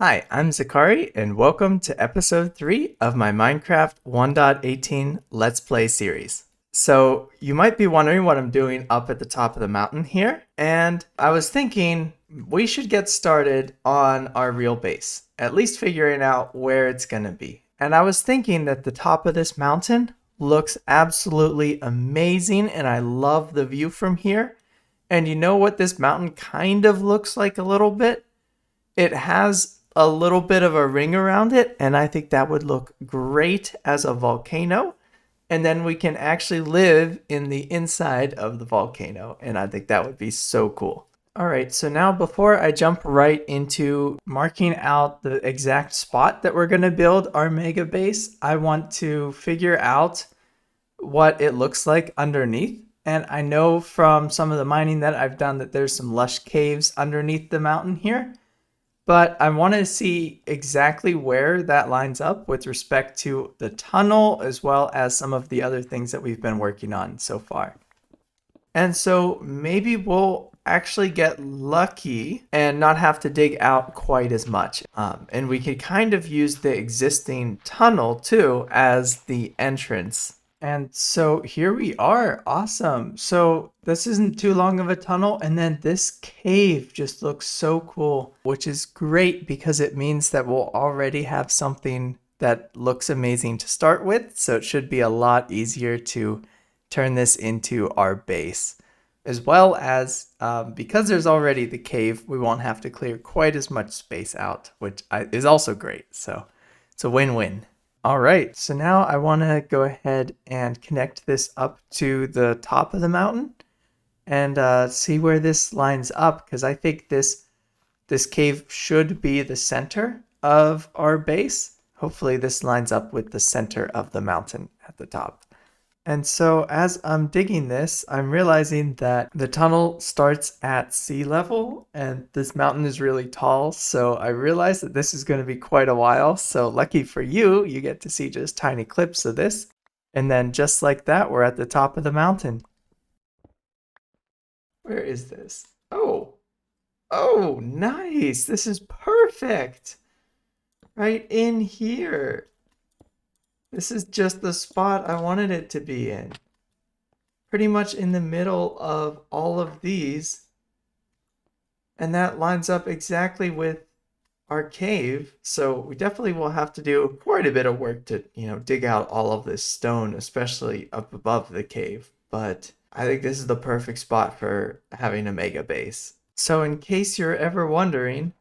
Hi, I'm Zakari, and welcome to episode 3 of my Minecraft 1.18 Let's Play series. So, you might be wondering what I'm doing up at the top of the mountain here, and I was thinking we should get started on our real base, at least figuring out where it's going to be. And I was thinking that the top of this mountain looks absolutely amazing, and I love the view from here. And you know what this mountain kind of looks like a little bit? It has a little bit of a ring around it, and I think that would look great as a volcano. And then we can actually live in the inside of the volcano, and I think that would be so cool. All right, so now before I jump right into marking out the exact spot that we're going to build our mega base, I want to figure out what it looks like underneath. And I know from some of the mining that I've done that there's some lush caves underneath the mountain here. But I want to see exactly where that lines up with respect to the tunnel as well as some of the other things that we've been working on so far. And so maybe we'll actually get lucky and not have to dig out quite as much. And we could kind of use the existing tunnel too as the entrance. And so here we are. Awesome. So this isn't too long of a tunnel. And then this cave just looks so cool, which is great because it means that we'll already have something that looks amazing to start with. So it should be a lot easier to turn this into our base. As well as, because there's already the cave, we won't have to clear quite as much space out, which is also great. So it's a win-win. All right, so now I want to go ahead and connect this up to the top of the mountain and see where this lines up, because I think this cave should be the center of our base. Hopefully this lines up with the center of the mountain at the top. And so as I'm digging this, I'm realizing that the tunnel starts at sea level and this mountain is really tall. So I realized that this is going to be quite a while. So lucky for you, you get to see just tiny clips of this. And then just like that, we're at the top of the mountain. Where is this? Oh, nice. This is perfect. Right in here. This is just the spot I wanted it to be in. Pretty much in the middle of all of these. And that lines up exactly with our cave. So we definitely will have to do quite a bit of work to, dig out all of this stone, especially up above the cave. But I think this is the perfect spot for having a mega base. So in case you're ever wondering,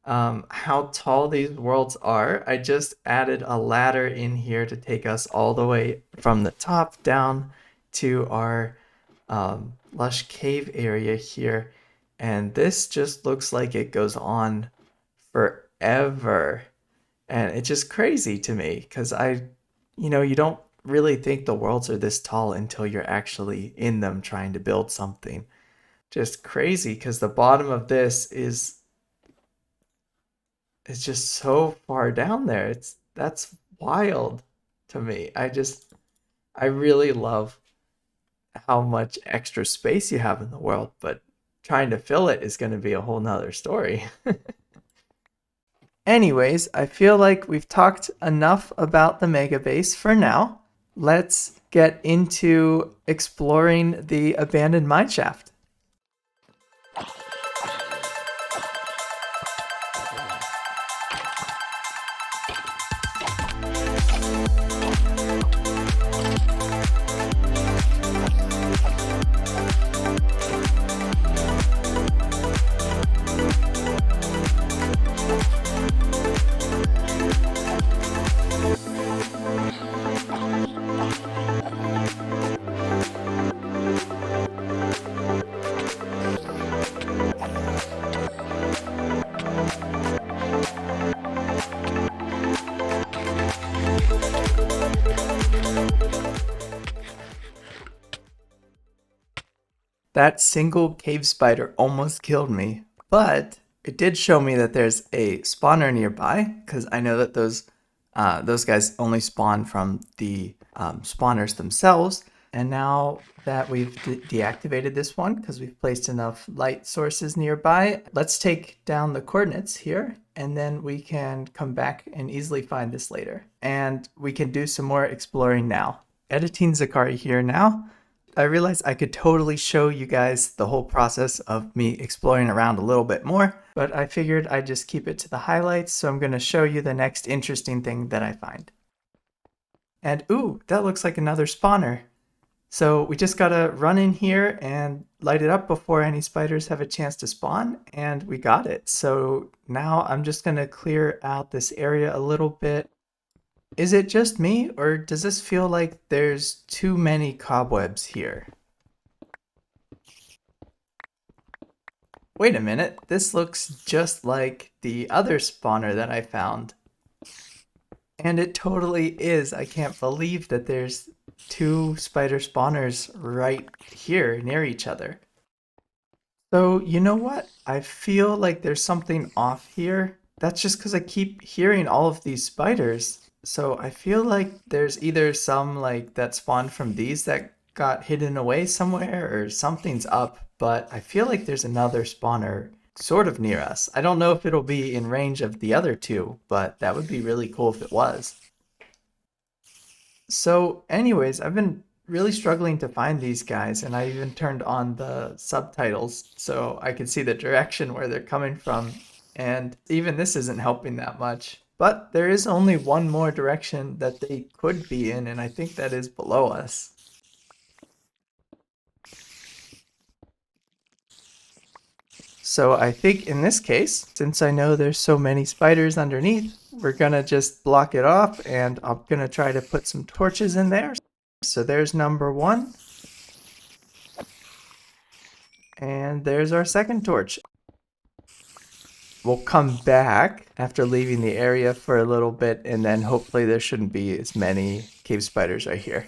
how tall these worlds are, I just added a ladder in here to take us all the way from the top down to our lush cave area here. And this just looks like it goes on forever. And it's just crazy to me because you don't really think the worlds are this tall until you're actually in them trying to build something. Just crazy because the bottom of this is it's just so far down there. That's wild to me. I really love how much extra space you have in the world, but trying to fill it is going to be a whole nother story. Anyways, I feel like we've talked enough about the mega base for now. Let's get into exploring the abandoned mineshaft. That single cave spider almost killed me, but it did show me that there's a spawner nearby because I know that those guys only spawn from the spawners themselves. And now that we've deactivated this one because we've placed enough light sources nearby, let's take down the coordinates here, and then we can come back and easily find this later. And we can do some more exploring now. Editing Zakari here now. I realized I could totally show you guys the whole process of me exploring around a little bit more, but I figured I'd just keep it to the highlights, so I'm going to show you the next interesting thing that I find. And ooh, that looks like another spawner. So we just gotta run in here and light it up before any spiders have a chance to spawn, and we got it. So now I'm just gonna clear out this area a little bit. Is it just me, or does this feel like there's too many cobwebs here? Wait a minute, this looks just like the other spawner that I found. And it totally is. I can't believe that there's two spider spawners right here near each other. So, you know what? I feel like there's something off here. That's just because I keep hearing all of these spiders. So I feel like there's either some like that spawned from these that got hidden away somewhere or something's up, but I feel like there's another spawner sort of near us. I don't know if it'll be in range of the other two, but that would be really cool if it was. So anyways, I've been really struggling to find these guys, and I even turned on the subtitles so I could see the direction where they're coming from, and even this isn't helping that much. But there is only one more direction that they could be in, and I think that is below us. So I think in this case, since I know there's so many spiders underneath, we're gonna just block it off, and I'm gonna try to put some torches in there. So there's number one. And there's our second torch. We'll come back after leaving the area for a little bit, and then hopefully there shouldn't be as many cave spiders right here.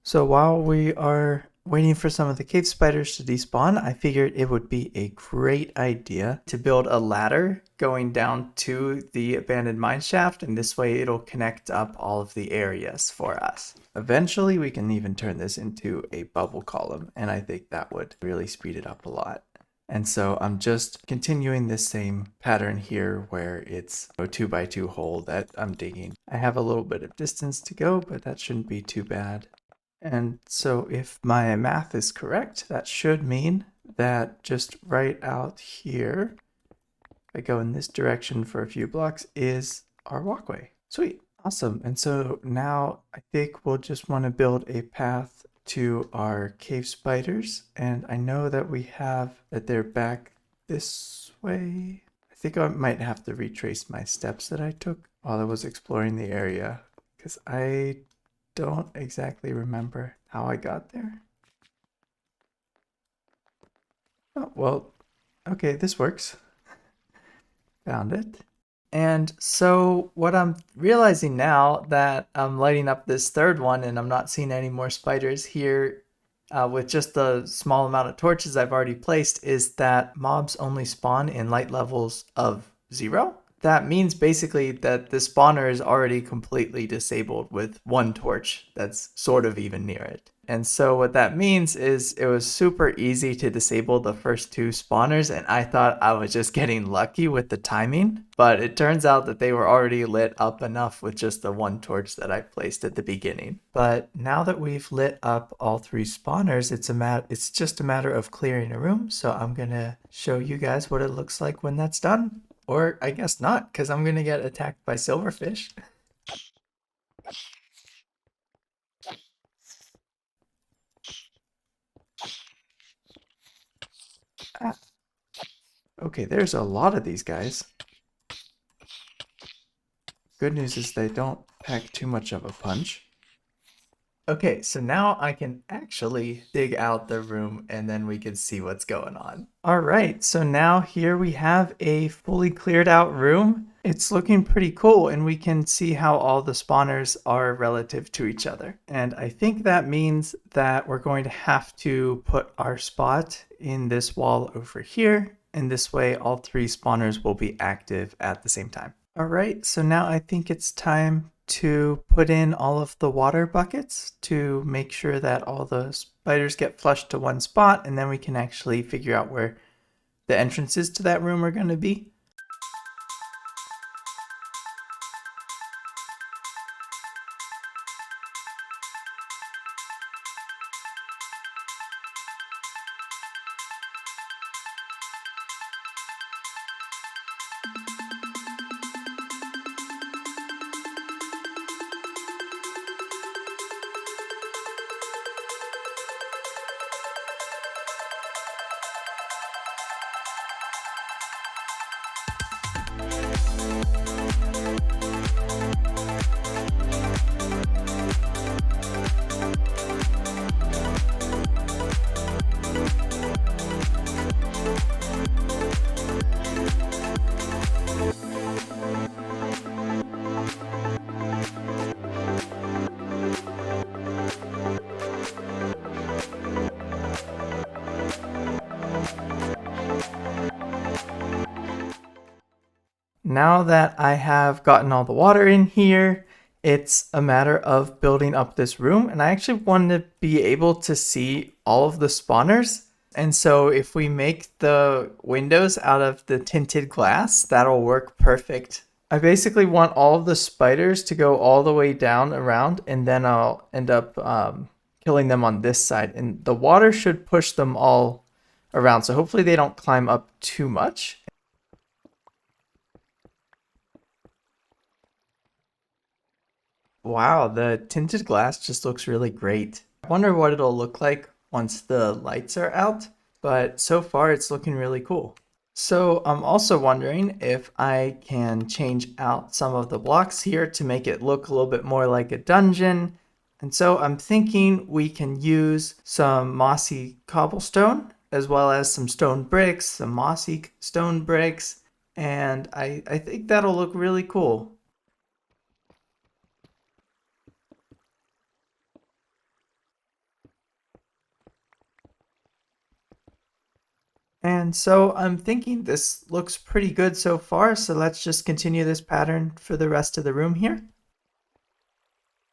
So while we are waiting for some of the cave spiders to despawn, I figured it would be a great idea to build a ladder going down to the abandoned mine shaft, and this way it'll connect up all of the areas for us. Eventually we can even turn this into a bubble column, and I think that would really speed it up a lot. And so I'm just continuing this same pattern here where it's a 2x2 hole that I'm digging. I have a little bit of distance to go, but that shouldn't be too bad. And so if my math is correct, that should mean that just right out here, if I go in this direction for a few blocks, is our walkway. Sweet. Awesome. And so now I think we'll just want to build a path to our cave spiders. And I know that we have that they're back this way. I think I might have to retrace my steps that I took while I was exploring the area, because I don't exactly remember how I got there. Oh, well, okay, this works. Found it. And so what I'm realizing now that I'm lighting up this third one and I'm not seeing any more spiders here with just the small amount of torches I've already placed is that mobs only spawn in light levels of 0. That means basically that the spawner is already completely disabled with one torch that's sort of even near it. And so what that means is it was super easy to disable the first two spawners, and I thought I was just getting lucky with the timing, but it turns out that they were already lit up enough with just the one torch that I placed at the beginning. But now that we've lit up all three spawners, it's just a matter of clearing a room, so I'm gonna show you guys what it looks like when that's done. Or I guess not, because I'm gonna get attacked by silverfish. Ah. Okay, there's a lot of these guys. Good news is they don't pack too much of a punch. Okay, so now I can actually dig out the room and then we can see what's going on. All right, so now here we have a fully cleared out room. It's looking pretty cool, and we can see how all the spawners are relative to each other. And I think that means that we're going to have to put our spot in this wall over here, and this way all three spawners will be active at the same time. All right, so now I think it's time to put in all of the water buckets to make sure that all the spiders get flushed to one spot, and then we can actually figure out where the entrances to that room are going to be. Now that I have gotten all the water in here, it's a matter of building up this room, and I actually want to be able to see all of the spawners. And so if we make the windows out of the tinted glass, that'll work perfect. I basically want all of the spiders to go all the way down around, and then I'll end up killing them on this side. And the water should push them all around, so hopefully they don't climb up too much. Wow, the tinted glass just looks really great. I wonder what it'll look like once the lights are out, but so far it's looking really cool. So I'm also wondering if I can change out some of the blocks here to make it look a little bit more like a dungeon. And so I'm thinking we can use some mossy cobblestone as well as some stone bricks, some mossy stone bricks, and I think that'll look really cool. And so I'm thinking this looks pretty good so far, so let's just continue this pattern for the rest of the room here.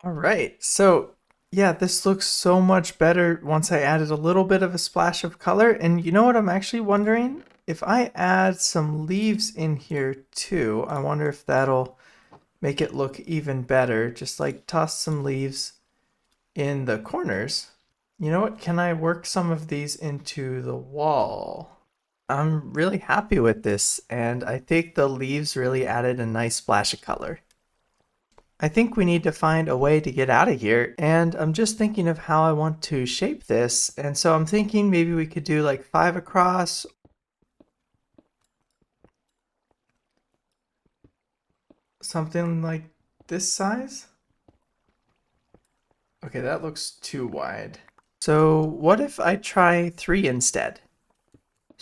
All right, so yeah, this looks so much better once I added a little bit of a splash of color. And you know what I'm actually wondering? If I add some leaves in here too, I wonder if that'll make it look even better. Just like toss some leaves in the corners. You know what? Can I work some of these into the wall? I'm really happy with this, and I think the leaves really added a nice splash of color. I think we need to find a way to get out of here, and I'm just thinking of how I want to shape this, and so I'm thinking maybe we could do like 5 across. Something like this size? Okay, that looks too wide. So what if I try 3 instead?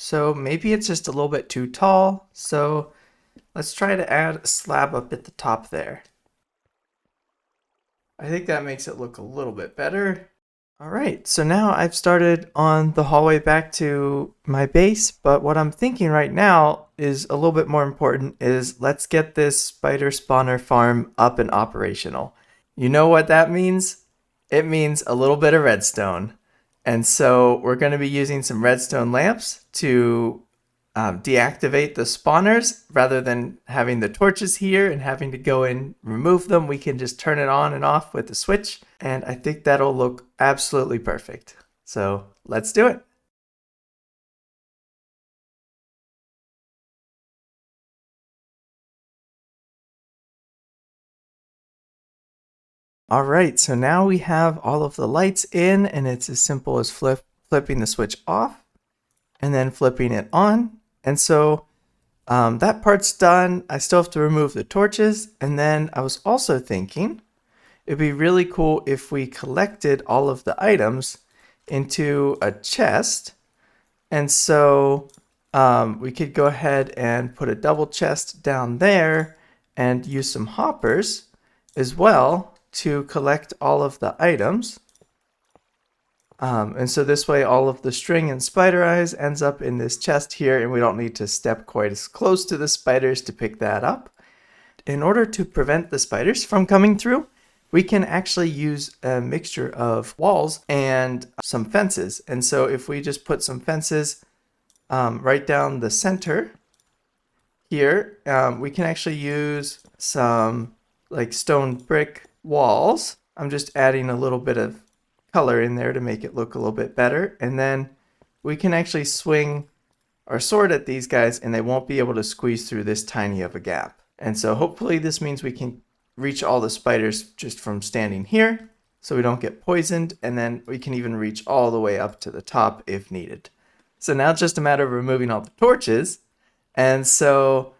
So maybe it's just a little bit too tall, so let's try to add a slab up at the top there. I think that makes it look a little bit better. All right, so now I've started on the hallway back to my base, but what I'm thinking right now is a little bit more important is let's get this spider spawner farm up and operational. You know what that means? It means a little bit of redstone. And so we're going to be using some redstone lamps to deactivate the spawners. Rather than having the torches here and having to go and remove them, we can just turn it on and off with the switch. And I think that'll look absolutely perfect. So let's do it. All right, so now we have all of the lights in, and it's as simple as flipping the switch off and then flipping it on. And so that part's done. I still have to remove the torches. And then I was also thinking it'd be really cool if we collected all of the items into a chest. And so we could go ahead and put a double chest down there and use some hoppers as well to collect all of the items. And so this way all of the string and spider eyes ends up in this chest here, and we don't need to step quite as close to the spiders to pick that up. in order to prevent the spiders from coming through, we can actually use a mixture of walls and some fences. And so if we just put some fences right down the center here, we can actually use some like stone brick walls. I'm just adding a little bit of color in there to make it look a little bit better. And then we can actually swing our sword at these guys and they won't be able to squeeze through this tiny of a gap. And so hopefully this means we can reach all the spiders just from standing here so we don't get poisoned, and then we can even reach all the way up to the top if needed. So now it's just a matter of removing all the torches. And so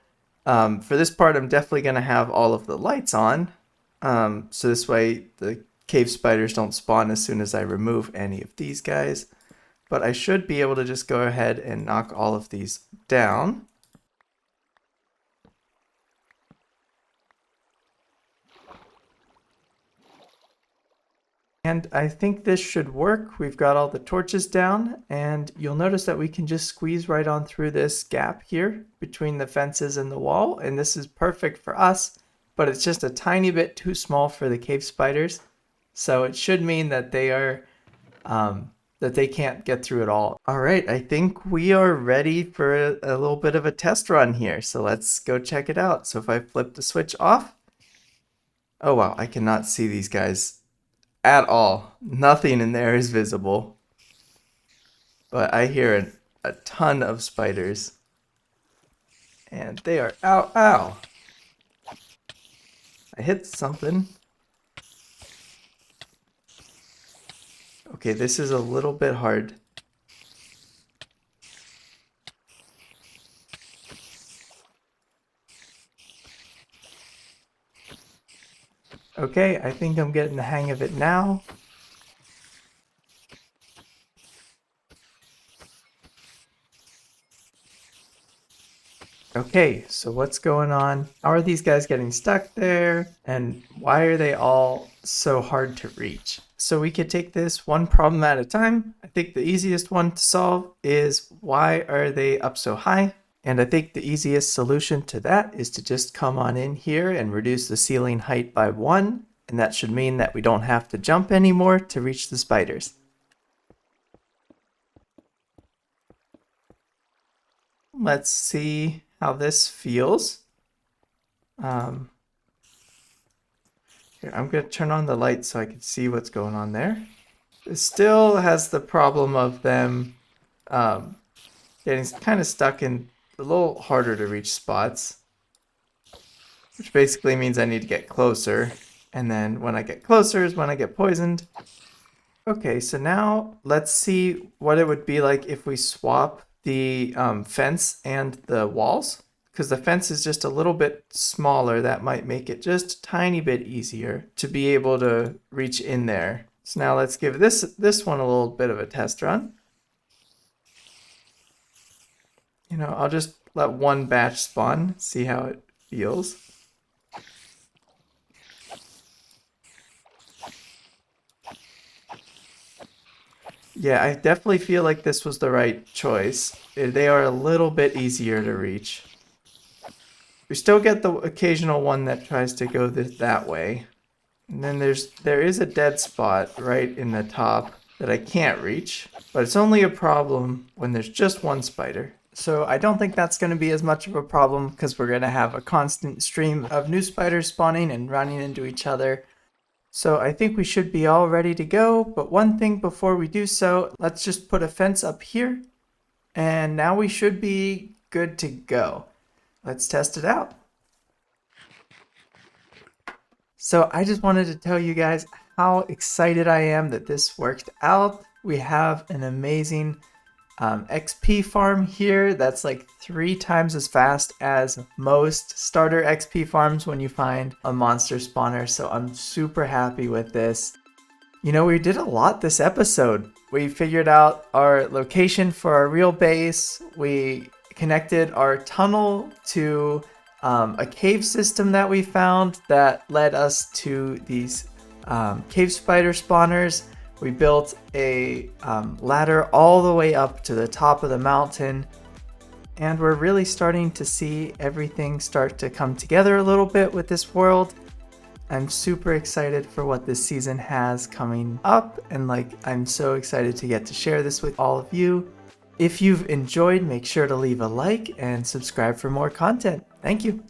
for this part, I'm definitely going to have all of the lights on. So this way the cave spiders don't spawn as soon as I remove any of these guys. But I should be able to just go ahead and knock all of these down. And I think this should work. We've got all the torches down, and you'll notice that we can just squeeze right on through this gap here between the fences and the wall, and this is perfect for us, but it's just a tiny bit too small for the cave spiders. So it should mean that they are that they can't get through at all. All right, I think we are ready for a little bit of a test run here. So let's go check it out. So if I flip the switch off, oh wow, I cannot see these guys at all. Nothing in there is visible. But I hear a ton of spiders. And they are, ow, ow. I hit something. Okay, this is a little bit hard. Okay, I think I'm getting the hang of it now. Okay, so what's going on? How are these guys getting stuck there? And why are they all so hard to reach? So we could take this one problem at a time. I think the easiest one to solve is why are they up so high? And I think the easiest solution to that is to just come on in here and reduce the ceiling height by 1. And that should mean that we don't have to jump anymore to reach the spiders. Let's see how this feels. Here, I'm going to turn on the light so I can see what's going on there. It still has the problem of them getting kind of stuck in a little harder to reach spots, which basically means I need to get closer. And then when I get closer is when I get poisoned. Okay, so now let's see what it would be like if we swap the fence and the walls. Because the fence is just a little bit smaller, that might make it just a tiny bit easier to be able to reach in there. So now let's give this one a little bit of a test run. You know, I'll just let one batch spawn, see how it feels. Yeah, I definitely feel like this was the right choice. They are a little bit easier to reach. We still get the occasional one that tries to go that way. And then there is a dead spot right in the top that I can't reach, but it's only a problem when there's just one spider. So I don't think that's going to be as much of a problem because we're going to have a constant stream of new spiders spawning and running into each other. So I think we should be all ready to go, but one thing before we do so, let's just put a fence up here, and now we should be good to go. Let's test it out. So I just wanted to tell you guys how excited I am that this worked out. We have an amazing XP farm here that's like 3 times as fast as most starter XP farms when you find a monster spawner, so I'm super happy with this. You know, we did a lot this episode. We figured out our location for our real base, we connected our tunnel to a cave system that we found that led us to these cave spider spawners. We built a ladder all the way up to the top of the mountain, and we're really starting to see everything start to come together a little bit with this world. I'm super excited for what this season has coming up, and I'm so excited to get to share this with all of you. If you've enjoyed, make sure to leave a like and subscribe for more content. Thank you.